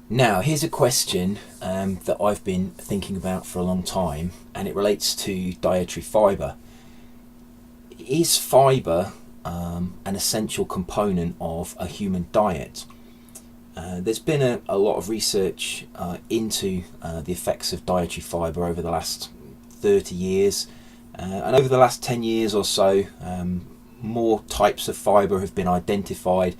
Now, here's a question that I've been thinking about for a long time, and it relates to dietary fibre. Is fibre an essential component of a human diet? There's been a lot of research into the effects of dietary fibre over the last 30 years, and over the last 10 years or so, more types of fibre have been identified,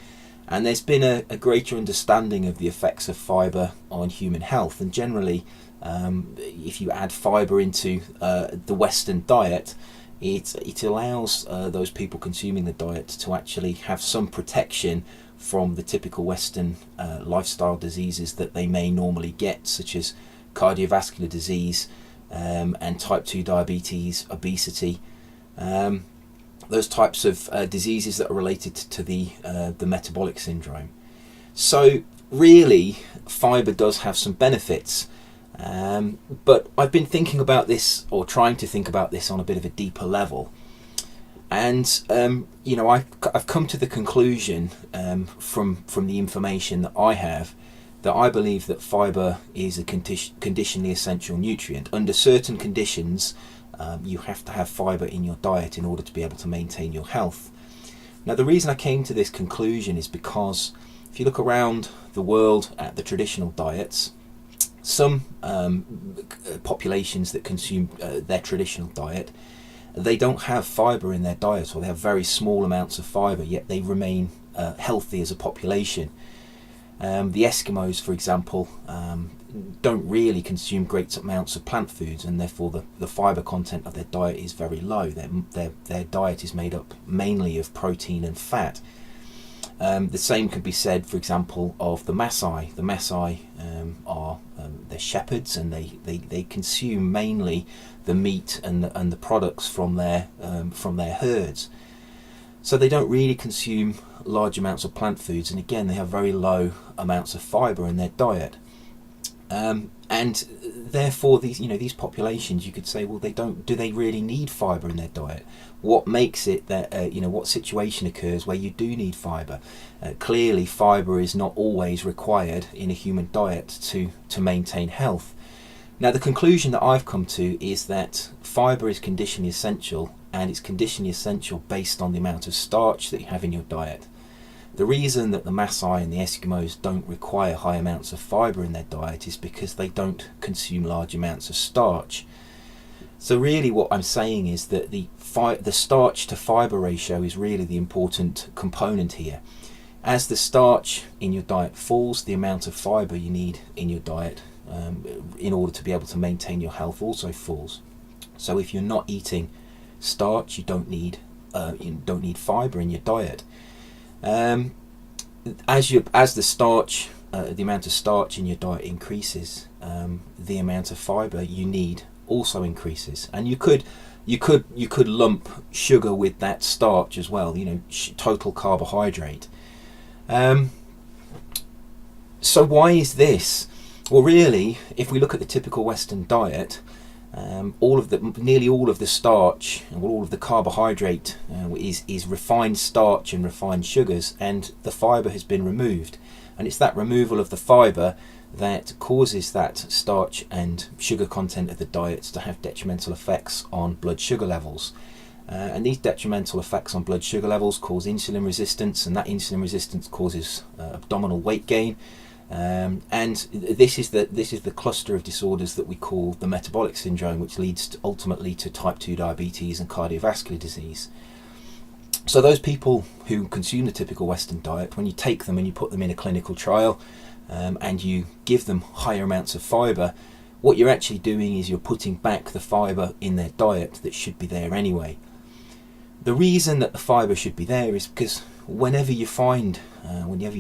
and there's been a greater understanding of the effects of fibre on human health. And generally, if you add fibre into the Western diet, it allows those people consuming the diet to actually have some protection from the typical Western lifestyle diseases that they may normally get, such as cardiovascular disease and type 2 diabetes, obesity, those types of diseases that are related to the metabolic syndrome. So really, fibre does have some benefits, but I've been thinking about this, or trying to think about this, on a bit of a deeper level. And I've come to the conclusion from the information that I have, that I believe that fibre is a conditionally essential nutrient. Under certain conditions, you have to have fibre in your diet in order to be able to maintain your health. Now, the reason I came to this conclusion is because if you look around the world at the traditional diets, some populations that consume their traditional diet, they don't have fibre in their diet, or they have very small amounts of fibre, yet they remain healthy as a population. The Eskimos, for example, don't really consume great amounts of plant foods, and therefore the fibre content of their diet is very low. Their diet is made up mainly of protein and fat. The same can be said, for example, of the Maasai. The Maasai are they're shepherds, and they consume mainly the meat and the products from their herds. So they don't really consume large amounts of plant foods, and again, they have very low amounts of fibre in their diet. And therefore, these populations, you could say, well, do they really need fibre in their diet? What makes it that what situation occurs where you do need fibre? Clearly, fibre is not always required in a human diet to maintain health. Now, the conclusion that I've come to is that fibre is conditionally essential, and it's conditionally essential based on the amount of starch that you have in your diet. The reason that the Maasai and the Eskimos don't require high amounts of fibre in their diet is because they don't consume large amounts of starch. So really what I'm saying is that the starch to fibre ratio is really the important component here. As the starch in your diet falls, the amount of fibre you need in your diet in order to be able to maintain your health also falls. So if you're not eating starch, you don't need fibre in your diet. As the starch, the amount of starch in your diet increases, the amount of fibre you need also increases. And you could lump sugar with that starch as well. Total carbohydrate. So why is this? Well, really, if we look at the typical Western diet, nearly all of the starch and all of the carbohydrate is refined starch and refined sugars, and the fibre has been removed. And it's that removal of the fibre that causes that starch and sugar content of the diet to have detrimental effects on blood sugar levels. And these detrimental effects on blood sugar levels cause insulin resistance, and that insulin resistance causes abdominal weight gain. And this is the cluster of disorders that we call the metabolic syndrome, which leads ultimately to type 2 diabetes and cardiovascular disease. So those people who consume the typical Western diet, when you take them and you put them in a clinical trial and you give them higher amounts of fibre, what you're actually doing is you're putting back the fibre in their diet that should be there anyway. The reason that the fibre should be there is because whenever you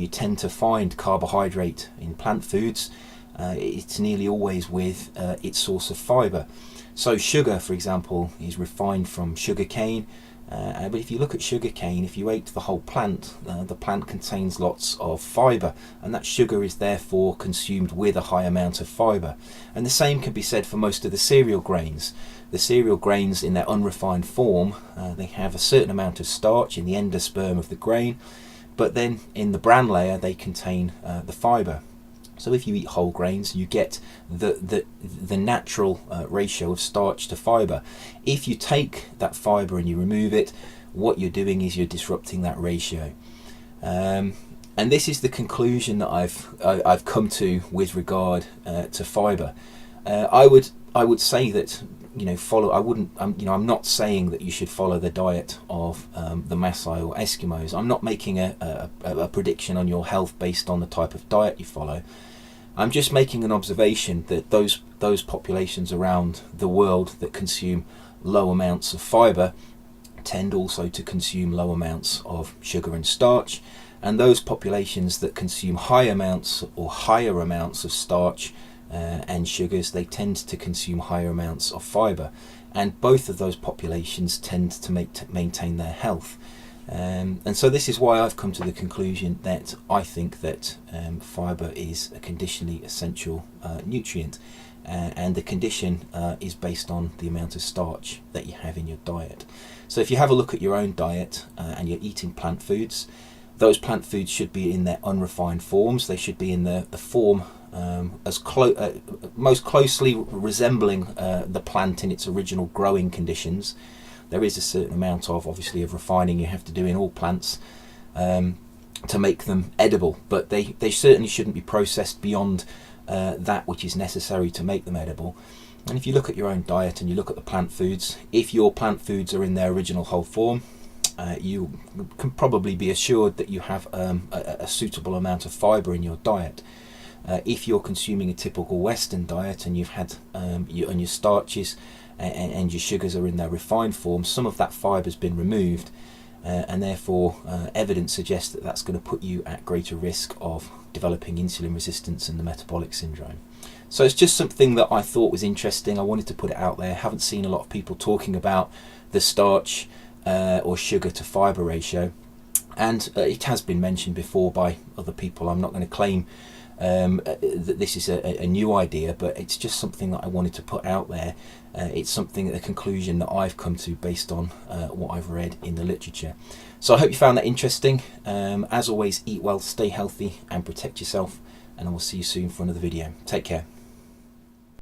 tend to find carbohydrate in plant foods, it's nearly always with its source of fibre. So sugar, for example, is refined from sugar cane. But if you look at sugar cane, if you ate the whole plant, the plant contains lots of fibre, and that sugar is therefore consumed with a high amount of fibre. And the same can be said for most of the cereal grains. The cereal grains in their unrefined form, they have a certain amount of starch in the endosperm of the grain, but then in the bran layer they contain the fibre. So if you eat whole grains, you get the natural ratio of starch to fibre. If you take that fibre and you remove it, what you're doing is you're disrupting that ratio. And this is the conclusion that I've come to with regard to fibre. I would say that, follow. I'm not saying that you should follow the diet of the Maasai or Eskimos. I'm not making a prediction on your health based on the type of diet you follow. I'm just making an observation that those populations around the world that consume low amounts of fibre tend also to consume low amounts of sugar and starch, and those populations that consume high amounts or higher amounts of starch and sugars, they tend to consume higher amounts of fibre, and both of those populations tend to maintain their health. And so this is why I've come to the conclusion that I think that fibre is a conditionally essential nutrient, and the condition is based on the amount of starch that you have in your diet. So if you have a look at your own diet and you're eating plant foods, those plant foods should be in their unrefined forms. They should be in the form most closely resembling the plant in its original growing conditions. There is a certain amount of refining you have to do in all plants to make them edible, but they certainly shouldn't be processed beyond that which is necessary to make them edible. And if you look at your own diet and you look at the plant foods, if your plant foods are in their original whole form, you can probably be assured that you have a suitable amount of fibre in your diet. If you're consuming a typical Western diet and you've had your starches and your sugars are in their refined form, some of that fibre has been removed, and therefore evidence suggests that that's going to put you at greater risk of developing insulin resistance and the metabolic syndrome. So it's just something that I thought was interesting. I wanted to put it out there. Haven't seen a lot of people talking about the starch or sugar to fibre ratio, and it has been mentioned before by other people. I'm not going to claim that this is a new idea, but it's just something that I wanted to put out there. It's something, a conclusion that I've come to based on what I've read in the literature. So I hope you found that interesting. As always, eat well, stay healthy and protect yourself, and I will see you soon for another video. Take care.